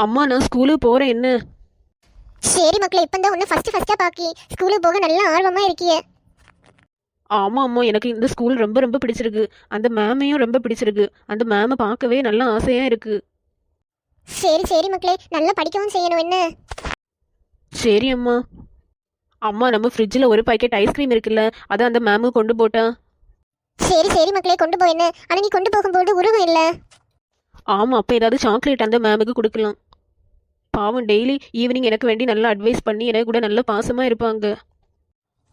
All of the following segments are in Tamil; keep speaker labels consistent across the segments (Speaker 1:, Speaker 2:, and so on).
Speaker 1: அம்மா நான் ஸ்கூலுக்கு போகிறேன் என்ன?
Speaker 2: சரி மக்களே, இப்போ தான் ஒன்று ஃபஸ்ட்டாக பாக்கி ஸ்கூலுக்கு போக நல்ல ஆர்வமாக இருக்கியே.
Speaker 1: ஆமாம் அம்மா, எனக்கு இந்த ஸ்கூல் ரொம்ப ரொம்ப பிடிச்சிருக்கு. அந்த மேமையும் ரொம்ப பிடிச்சிருக்கு. அந்த மேமை பார்க்கவே நல்ல ஆசையாக இருக்குது.
Speaker 2: சரி சரி மக்களே, நல்லா படிக்கவும் செய்யணும் என்ன.
Speaker 1: சரி அம்மா. அம்மா நம்ம ஃப்ரிட்ஜில் ஒரு பாக்கெட் ஐஸ்கிரீம் இருக்குல்ல, அதை அந்த மேமுக்கு கொண்டு போட்டா.
Speaker 2: சரி சரி மக்களே, கொண்டு போய் என்ன. ஆனால் நீ கொண்டு போகும்போது உருவம் இல்லை.
Speaker 1: ஆமாம், அப்போ ஏதாவது சாக்லேட் அந்த மேமுக்கு கொடுக்கலாம். பாவம் டெய்லி ஈவினிங் எனக்கு வேண்டி நல்லா அட்வைஸ் பண்ணி எனக்கு கூட நல்ல பாசமாக இருப்பாங்க.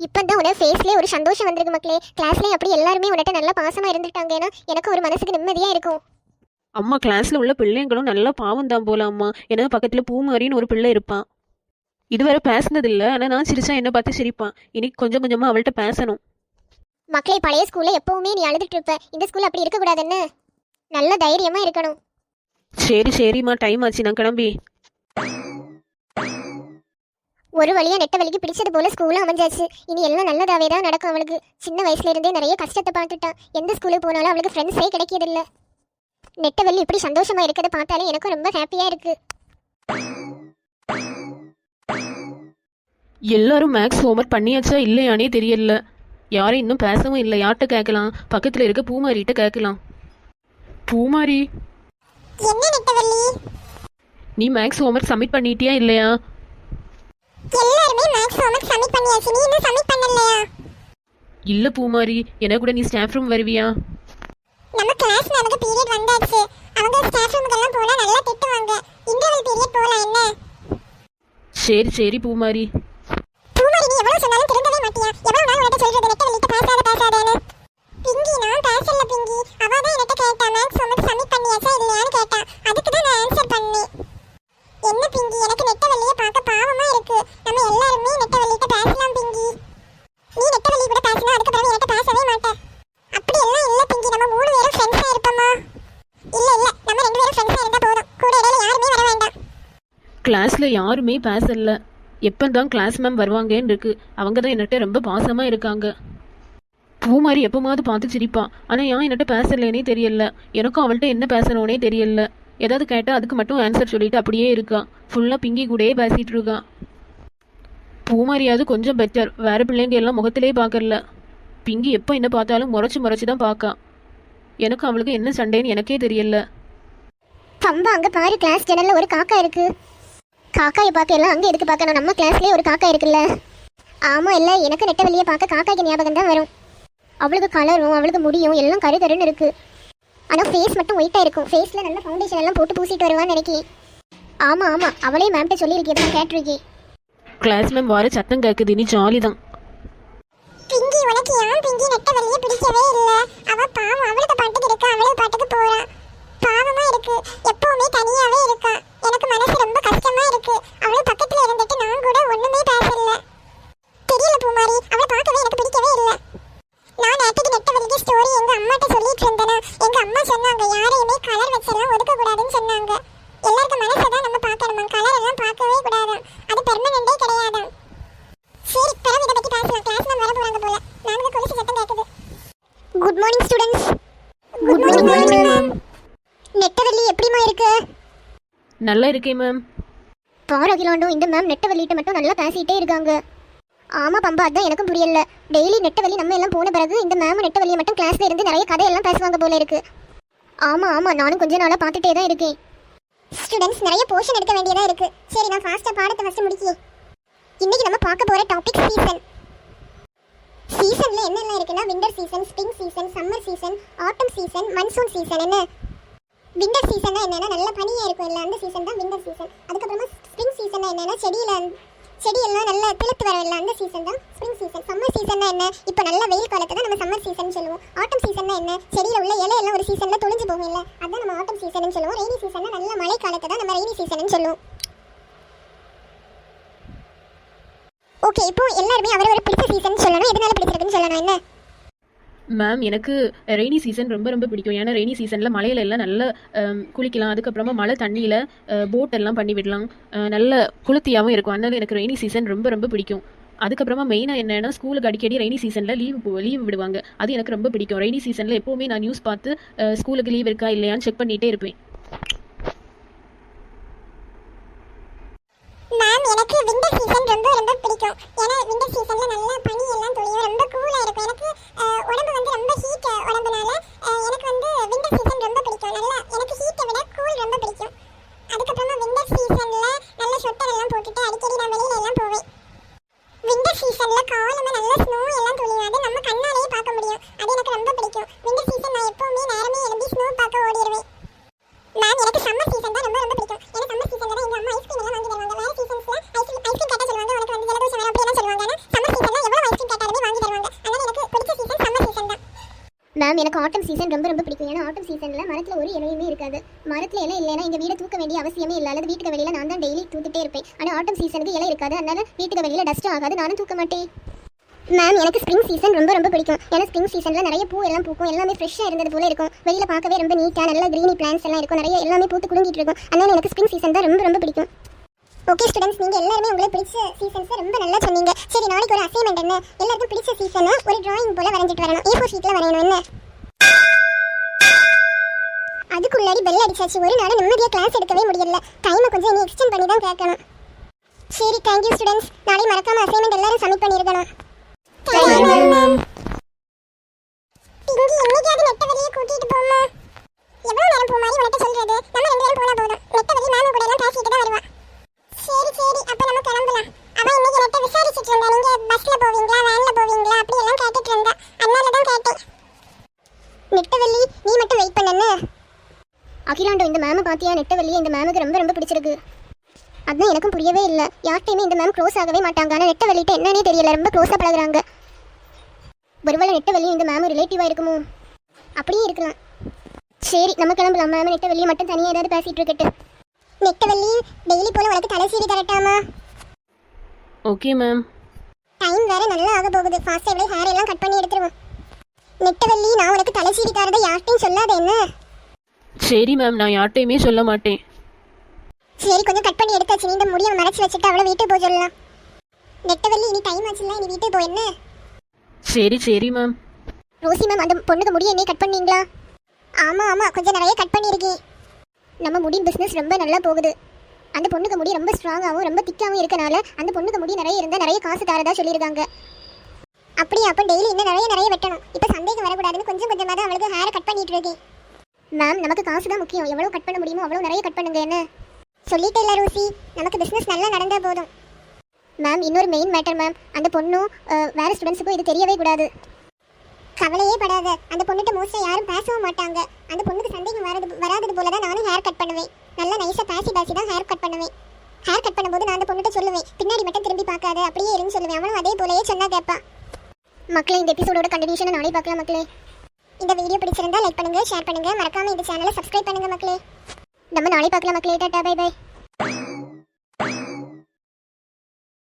Speaker 2: இப்போ தான் உன ஃபேஸ்லேயே ஒரு சந்தோஷம் வந்திருக்கு மக்களே. கிளாஸ்லேயே அப்படி எல்லாருமே உன்கிட்ட நல்லா பாசமாக இருந்துட்டாங்கன்னா எனக்கு ஒரு மனசுக்கு நிம்மதியாக இருக்கும்.
Speaker 1: அம்மா கிளாஸில் உள்ள பிள்ளைங்களும் நல்லா பாவம் தான் போல அம்மா. ஏன்னா பக்கத்தில் பூமாரின்னு ஒரு பிள்ளை இருப்பான். இதுவரை பேசினதில்லை, ஆனால் நான் சிரிச்சா என்னை பார்த்து சிரிப்பான். இன்னைக்கு கொஞ்சம் கொஞ்சமாக அவள்கிட்ட பேசணும்.
Speaker 2: மக்களே, பழைய ஸ்கூலில் எப்போவுமே நீ அழுதுட்டு இருப்ப. இந்த ஸ்கூல் அப்படி இருக்கக்கூடாதுன்னு நல்ல தைரியமாக இருக்கணும்.
Speaker 1: சரி சரிம்மா, டைம் ஆச்சு, நான் கிளம்பி.
Speaker 2: ஒரு வழியாக நெட்ட வலிக்கு பிடிச்சது போல ஸ்கூலும் அமைஞ்சாச்சு. இனி எல்லாம் நல்லதாவே தான் நடக்கும். அவளுக்கு சின்ன வயசுல இருந்தே நிறைய கஷ்டத்தை பார்த்துட்டான். எந்த ஸ்கூலுக்கு போனாலும் அவளுக்கு ஃப்ரெண்ட்ஸே கிடைக்கிறதில்ல. நெட்டவள்ளி இப்படி சந்தோஷமா இருக்கிறத பார்த்தாலே எனக்கும் ரொம்ப ஹாப்பியா இருக்கு.
Speaker 1: எல்லாரும் மேக்ஸ் ஹோம்ஒர்க் பண்ணியாச்சா இல்லையானே தெரியல. யாரும் இன்னும் பேசவும் இல்லை. யார்கிட்ட கேட்கலாம்? பக்கத்தில் இருக்க பூமாரிகிட்ட கேட்கலாம். பூமாரி,
Speaker 2: என்ன நெட்டவள்ளி,
Speaker 1: நீ மேக்ஸ் ஹோம்ஒர்க் சப்மிட் பண்ணிட்டியா இல்லையா?
Speaker 2: எல்லாருமே மேக்ஸ் ஹோம்ஒர்க் சப்மிட் பண்ணியாச்சு. நீ இன்னும் சப்மிட் பண்ணலையா?
Speaker 1: இல்லை பூமாரி, எனக்கு கூட நீ ஸ்டாஃப் ரூம் வருவியா?
Speaker 2: நம்ம கிளாஸ் நமக்கு பீரியட் வந்தாச்சு. அவங்க ஸ்டாஃப் ரூமுக்கு எல்லாம் போனா நல்லா திட்டுவாங்க. இன்டர்வல் பீரியட் போலாம் என்ன?
Speaker 1: சரி சரி பூமாரி.
Speaker 2: பூமாரி, நீ எவ்வளவு சொன்னாலும் திருந்தவே மாட்டியா? எவ்வளவு நாள் உன்கிட்ட சொல்றது நெட்டவள்ளிட்ட பேசாதேன்னு? பிங்கி, நான் பேசல பிங்கி. அவ தான் என்கிட்ட கேட்டா மேக்ஸ் ஹோம்ஒர்க் சப்மிட் பண்ணியாச்சா இல்லையான்னு கேட்டா. அதுக்கு தான் நான் ஆன்சர் பண்ணேன். என்ன பிங்கி, எனக்கு நெட்டவள்ளியை பார்க்க பாவமா இருக்கு. நம்ம எல்லாருமே நெட்டவள்ளிட்ட பேசலாம் பிங்கி. நீ நெட்டவள்ளி கூட பேசினா அதுக்கப்புறம் என்கிட்ட பேசவே மாட்டேன். அப்படி எல்லாம் இல்ல பிங்கி, நம்ம 3 பேரும் ஃப்ரெண்ட்ஸா இருப்போமா? இல்ல இல்ல, நம்ம 2 பேரும் ஃப்ரெண்ட்ஸா இருந்தா போதும். கூட இடையில யாருமே வர வேண்டாம்.
Speaker 1: கிளாஸில் யாருமே பேசல. எப்போ தான் கிளாஸ் மேம் வருவாங்கன்னு இருக்கு. அவங்க தான் என்கிட்ட ரொம்ப பாசமாக இருக்காங்க. பூமாரி எப்போமாவது பார்த்து சிரிப்பான். ஆனால் ஏன் என்கிட்ட பேசலேனே தெரியல. எனக்கும் அவள்கிட்ட என்ன பேசணும்னே தெரியல. ஏதாவது கேட்டால் அதுக்கு மட்டும் ஆன்சர் சொல்லிட்டு அப்படியே இருக்கான். ஃபுல்லாக பிங்கி கூடயே பேசிகிட்டு இருக்கான். பூமாரியாவது கொஞ்சம் பெட்டர். வேறு பிள்ளைங்க எல்லாம் முகத்திலே பார்க்கல. பிங்கி எப்போ என்ன பார்த்தாலும் முறைச்சி தான் பார்க்கான். எனக்கு அவளுக்கு என்ன சண்டைன்னு எனக்கே தெரியல.
Speaker 2: பம்பா, அங்க பாரு, கிளாஸ் ஜன்னல்ல ஒரு காக்கா இருக்கு. காக்காயை பார்க்க எல்லாம் அங்கே எதுக்கு பார்க்கணும்? நம்ம கிளாஸ்லேயே ஒரு காக்கா இருக்குல்ல. ஆமாம், இல்லை, எனக்கு நெட்டவள்ளியை பார்க்க காக்காய்க்கு ஞாபகம் தான் வரும். அவளுக்கு கலரும் அவளுக்கு முடியும் எல்லாம் கருன்னு இருக்கு. ஆனால் ஃபேஸ் மட்டும் ஒயிட்டாக இருக்கும். ஃபேஸில் நல்ல ஃபவுண்டேஷன் எல்லாம் போட்டு பூசிட்டு வருவான்னு நினைக்கி. ஆமாம் ஆமாம், அவளே மேம்கிட்ட சொல்லியிருக்கேன், நான் கேட்டிருக்கேன்.
Speaker 1: கிளாஸ் மேம் வர சத்தம் கேட்குது, நீ ஜாலி தான்.
Speaker 2: பிங்கி, உனக்கு ஏன் பிங்கி நெட்டவள்ளியை பிடிக்கவே இல்லை? அவ பாவம், அவளுக்கு பாட்டுக்கு இருக்கா, அவளுக்கு பாட்டுக்கு போறா. பாவமா இருக்கு, எப்பவுமே தனியாவே இருக்கா. எனக்கு மனசு ரொம்ப கஷ்டமா இருக்கு. அவள் பக்கத்துல இருந்துட்டு நான் கூட ஒண்ணுமே பேசல. தெரியல பூமாரி, அவளை பார்க்கவே எனக்கு பிடிக்கவே இல்லை. நான் நேற்றுக்கு நெட்டவள்ளிக்கு ஸ்டோரி எங்க அம்மாட்ட சொல்லிட்டு இருந்தேனா. எங்க அம்மா சொன்னாங்க யாரையுமே கலர் வச்செல்லாம் ஒதுக்க கூடாதுன்னு சொன்னாங்க. எல்லாருக்கும் மனசை தான் நம்ம பார்க்கணுமா, கலர் எல்லாம் பார்க்கவே கூடாதாம். அது பெர்மனண்டே கிடையாதாம். சரி, பிறகு இதை பத்தி பேசலாம். கிளாஸ் மேம் வர போறாங்க போல. நாங்க கொலுசு சத்தம் கேட்குது. Good morning students. Good morning ma'am. நெட்டவள்ளி எப்படிமா இருக்கு?
Speaker 1: நல்லா இருக்கேன் மேம்.
Speaker 2: பாரகிலாண்டும் இந்த மேம் நெட்டவள்ளிட்ட மட்டும் நல்லா பேசிட்டே இருக்காங்க. ஆமா பம்பா, அதான் எனக்கும் புரியல. டெய்லி நெட்டவள்ளி நம்ம எல்லாம் போன பிறகு இந்த மேம் நெட்டவள்ளியை மட்டும் கிளாஸ்ல இருந்து நிறைய கதையெல்லாம் பேசுவாங்க போல இருக்கு. ஆமா ஆமா, நானும் கொஞ்ச நாளா பார்த்துட்டே தான் இருக்கேன். ஸ்டூடெண்ட்ஸ் நிறைய போர்ஷன் எடுக்க வேண்டியதா இருக்கு. சரி, நான் ஃபாஸ்டா பாடத்தை ஃபர்ஸ்ட் முடிக்கிறேன். இன்னைக்கு நம்ம பார்க்க போற டாபிக் சீசன். சீசன்ல என்னெல்லாம் இருக்குன்னா winter season, spring season, summer season, ஆட்டம் சீசன், மன்சூன் சீசன். என்ன விண்டர் சீசன்னா என்னன்னா நல்ல பனியா இருக்கும் இல்ல, அந்த சீசன் தான் விண்டர் சீசன். அதுக்கப்புறமா ஸ்ப்ரிங் சீசன்னா என்னன்னா செடியெல்லாம் நல்லா திளுத்து வர இல்லை, அந்த சீசன் தான் ஸ்ப்ரிங் சீசன். சம்மர் சீசன்னா என்ன? இப்போ நல்ல வெயில் காலத்தை தான் நம்ம சம்மர் சீசன் சொல்லுவோம். ஆட்டம் சீசன்னா என்ன? செடியில் உள்ள இலையெல்லாம் ஒரு சீசன்ல தொலைஞ்சு போகும் இல்லை, அதான் நம்ம ஆட்டம் சீசன் சொல்லுவோம். ரெய்னி சீசன்னா நல்ல மழை காலத்தை தான் நம்ம ரெய்னி சீசன் சொல்லுவோம். ஓகே, இப்போ எல்லாருமே அவரவர பிடிச்ச சீசன் சொல்லணும். எதனால பிடிச்சிருக்குன்னு சொல்லணும். என்ன
Speaker 1: மேம், எனக்கு ரெய்னி சீசன் ரொம்ப ரொம்ப பிடிக்கும். ஏன்னா ரெய்னி சீசனில் மழையில எல்லாம் நல்லா குளிக்கலாம். அதுக்கப்புறமா மழை தண்ணியில் போட் எல்லாம் பண்ணி விடலாம். நல்ல குளிர்த்தியாகவும் இருக்கும். அதனால எனக்கு ரெய்னி சீசன் ரொம்ப ரொம்ப பிடிக்கும். அதுக்கப்புறமா மெயினாக என்னென்னா ஸ்கூலுக்கு அடிக்கடி ரெய்னி சீசனில் லீவ் விடுவாங்க. அது எனக்கு ரொம்ப பிடிக்கும். ரெய்னி சீசனில் எப்போவுமே நான் நியூஸ் பார்த்து ஸ்கூலுக்கு லீவ் இருக்கா இல்லையான்னு செக் பண்ணிகிட்டே இருப்பேன்.
Speaker 2: பிடிக்கும். ஏன்னா விண்டர் சீசன்ல நல்லா பனி எல்லாம் தொழியும், ரொம்ப கூலா இருக்கும். எனக்கு உடம்பு வந்து ரொம்ப ஹீட் உடம்புனால எனக்கு வந்து விண்டர் சீசன் ரொம்ப பிடிக்கும். நல்லா எனக்கு ஹீட்டை விட கூல் ரொம்ப பிடிக்கும். அதுக்கப்புறமா விண்டர் சீசன்ல நல்ல ஸ்வெட்டர் எல்லாம் போட்டுட்டு அடிக்கடி நான் வெளியில எல்லாம் போவேன். விண்டர் சீசன்ல காலமா நல்ல ஸ்னோ எல்லாம் தொழியும், அது நம்ம கண்ணாலேயே பார்க்க முடியும். அது எனக்கு ரொம்ப பிடிக்கும். விண்டர் சீசன் நான் எப்பவுமே நேரமே எழும்பி ஸ்னோ பார்க்க ஓடிடுவேன். மேம் எனக்கு சம்மர் சீசன் தான் ரொம்ப ரொம்ப பிடிக்கும். ஏன்னா சம்மர் சீசன்ல தான் எங்க அம்மா ஐஸ்கிரீம் எல்லாம் வாங்கி தருவாங்க. வேற சீசன்ஸ்ல ஐஸ்கிரீம் கேட்டா சொல்லுவாங்க உனக்கு வந்து ஜலதோஷம் வரும் அப்படி எல்லாம் சொல்லுவாங்க. ஆனா சம்மர் சீசன்ல எவ்வளவு ஐஸ்கிரீம் கேட்டாலுமே வாங்கி தருவாங்க. அதனால எனக்கு பிடிச்ச சீசன் சம்மர் சீசன் தான். மேம் எனக்கு ஆட்டம் சீசன் ரொம்ப ரொம்ப பிடிக்கும். ஏன்னா ஆட்டம் சீசன்ல மரத்துல ஒரு இலையுமே இருக்காது. மரத்துல இலை இல்லைன்னா எங்க வீடை தூக்க வேண்டிய அவசியமே இல்லை. அல்லது வீட்டுக்கு வெளியில நான் தான் டெய்லி தூக்கிட்டே இருப்பேன். ஆனா ஆட்டம் சீசனுக்கு இலை இருக்காது, அதனால வீட்டுக்கு வெளியில டஸ்ட் ஆகாது, நானும் தூக்க மாட்டேன். மேம் எனக்கு ஸ்ப்ரிங் சீசன் ரொம்ப ரொம்ப பிடிக்கும். ஏன்னா ஸ்ப்ரிங் சீசன்ல நிறைய பூ எல்லாம் பூக்கும், எல்லாமே ஃப்ரெஷ்ஷாக இருந்தது போல இருக்கும். வெளியில பார்க்கவே ரொம்ப நீட்டாக நல்ல கிரீனி பிளான்ஸ் எல்லாம் இருக்கும், நிறைய எல்லாமே பூத்து குலுங்கிட்டு இருக்கும். அதனால எனக்கு ஸ்ப்ரிங் சீசன் தான் ரொம்ப ரொம்ப பிடிக்கும். ஓகே ஸ்டூடெண்ட்ஸ், நீங்க எல்லாருமே உங்களுக்கு பிடிச்ச சீசன்ஸ் ரொம்ப நல்லா சொன்னீங்க. சரி, நாளைக்கு ஒரு அசைன்மெண்ட் என்ன, எல்லாருக்கும் பிடிச்ச சீசனை ஒரு டிராயிங் போல வரைஞ்சிட்டு வரணும். A4 ஷீட்ல வரையணும். என்ன அதுக்குள்ளாடி பெல் அடிச்சாச்சு. ஒரு நாள் நிம்மதியாக கிளாஸ் எடுக்கவே முடியல. டைமை கொஞ்சம் இனி எக்ஸ்டெண்ட் பண்ணி தான் கேட்கணும். சரி, தேங்க்யூ ஸ்டூடெண்ட்ஸ். நாளை மறக்காம அசைன்மெண்ட் எல்லாரும் சப்மிட் பண்ணிருக்கணும். பிங்கி என்னைக்காவது நெட்டவெளியை கூட்டிட்டு போமா? எவ்வளவு நேரம் போ மாதிரி உனக்கு சொல்றது? நம்ம 2 பேரும் போனா போதும். நெட்டவெளி மேம் கூட எல்லாம் பேசிட்டு தான் வருவா. சரி சரி, அப்ப நம்ம கிளம்பலாம். அவ இன்னைக்கு நெட்ட விசாரிச்சிட்டு இருந்தா, நீங்க பஸ்ல போவீங்களா வேன்ல போவீங்களா அப்படி எல்லாம் கேட்டுட்டு இருந்தா. அதனால தான் கேட்டேன். நெட்டவெளி நீ மட்டும் வெயிட் பண்ணு. அகிலாண்டோ, இந்த மேமை பாத்தியா? நெட்டவெளியை இந்த மேமுக்கு ரொம்ப ரொம்ப பிடிச்சிருக்கு. அதான் எனக்கும் புரியவே இல்லை. யார்கிட்டையுமே இந்த மேம் க்ளோஸ் ஆகவே மாட்டாங்க. ஆனால் நெட்டவெளிட்ட என்னன்னே தெரியல, ரொம்ப க்ளோஸாக பழகுறாங்க. ஒருவேளை நெட்டவெளியும் இந்த மேமும் ரிலேட்டிவாக இருக்குமோ? அப்படியே இருக்கலாம். சரி, நம்ம கிளம்பலாம். மேம் நெட்டவெளியை மட்டும் தனியாக ஏதாவது பேசிட்டு இருக்கட்டு. நெட்டவெளி டெய்லி போல உனக்கு தலை சீவி தரட்டாமா?
Speaker 1: Okay ma'am.
Speaker 2: டைம் வேற நல்லா ஆக போகுது. ஃபாஸ்ட்டாக எவ்வளோ ஹேர் எல்லாம் கட் பண்ணி எடுத்துருவோம். நெட்டவெளி, நான் உனக்கு தலை சீவி தரதை யார்கிட்டையும் சொல்லாத என்ன?
Speaker 1: சரி மேம், நான் யார்கிட்டையுமே சொல்ல மாட்டேன்.
Speaker 2: சரி, கொஞ்சம் கட் பண்ணி எடுத்தாச்சு. நீ இந்த முடியை மறைச்சு வச்சுட்டு அவளை வீட்டுக்கு போக சொல்லலாம். நெட்டவெளி, இனி டைம் ஆச்சுல்ல, நீ வீட்டுக்கு போ. என்ன?
Speaker 1: சரி சரி மேம்.
Speaker 2: ரோசி மேம், அந்த பொண்ணுக்கு முடியை என்ன கட் பண்ணீங்களா? ஆமாம் ஆமாம், கொஞ்சம் நிறைய கட் பண்ணியிருக்கேன். நம்ம முடி பிஸ்னஸ் ரொம்ப நல்லா போகுது. அந்த பொண்ணுக்கு முடி ரொம்ப ஸ்ட்ராங்காகவும் ரொம்ப திக்காகவும் இருக்கனால அந்த பொண்ணுக்கு முடி நிறைய இருந்தால் நிறைய காசு தரதா சொல்லியிருக்காங்க. அப்படியே அப்போ டெய்லி இன்னும் நிறைய வெட்டணும். இப்போ சந்தேகம் வரக்கூடாதுன்னு கொஞ்சம் கொஞ்சமாக தான் அவளுக்கு ஹேரை கட் பண்ணிட்டு இருக்கேன். மேம், நமக்கு காசு தான் முக்கியம். எவ்வளோ கட் பண்ண முடியுமோ அவ்வளோ நிறைய கட் பண்ணுங்க. என்ன? சொல்லிட்டே இல்லை ரோசி, நமக்கு பிஸ்னஸ் நல்லா நடந்தால் போதும். மேம், இன்னொரு மெயின் மேட்டர் மேம், அந்த பொண்ணும் வேறு ஸ்டூடெண்ட்ஸுக்கும் இது தெரியவே கூடாது. கவலையே படாத. அந்த பொண்ணுகிட்ட மோஸ்ட்டாக யாரும் பேசவும் மாட்டாங்க. அந்த பொண்ணுக்கு சந்தேகம் வராதது போல தான் நானும் ஹேர் கட் பண்ணுவேன். நல்லா நைஸாக பேசி தான் ஹேர் கட் பண்ணுவேன். ஹேர் கட் பண்ணும்போது நான் அந்த பொண்ணுகிட்ட சொல்லுவேன், பின்னாடி மட்டும் திரும்பி பார்க்காத, அப்படியே இருன்னு சொல்லுவேன். அவனும் அதே போலயே சொன்னா கேட்பா. மக்களே, இந்த எபிசோடோட கண்டினியூஷனை நாளை பார்க்கலாம் மக்களே. இந்த வீடியோ பிடிச்சிருந்தா லைக் பண்ணுங்க, ஷேர் பண்ணுங்க, மறக்காம இந்த சேனலை சப்ஸ்கிரைப் பண்ணுங்க மக்களே. நம்ம நாளை பார்க்கலாம் மக்களே. Tata, bye by.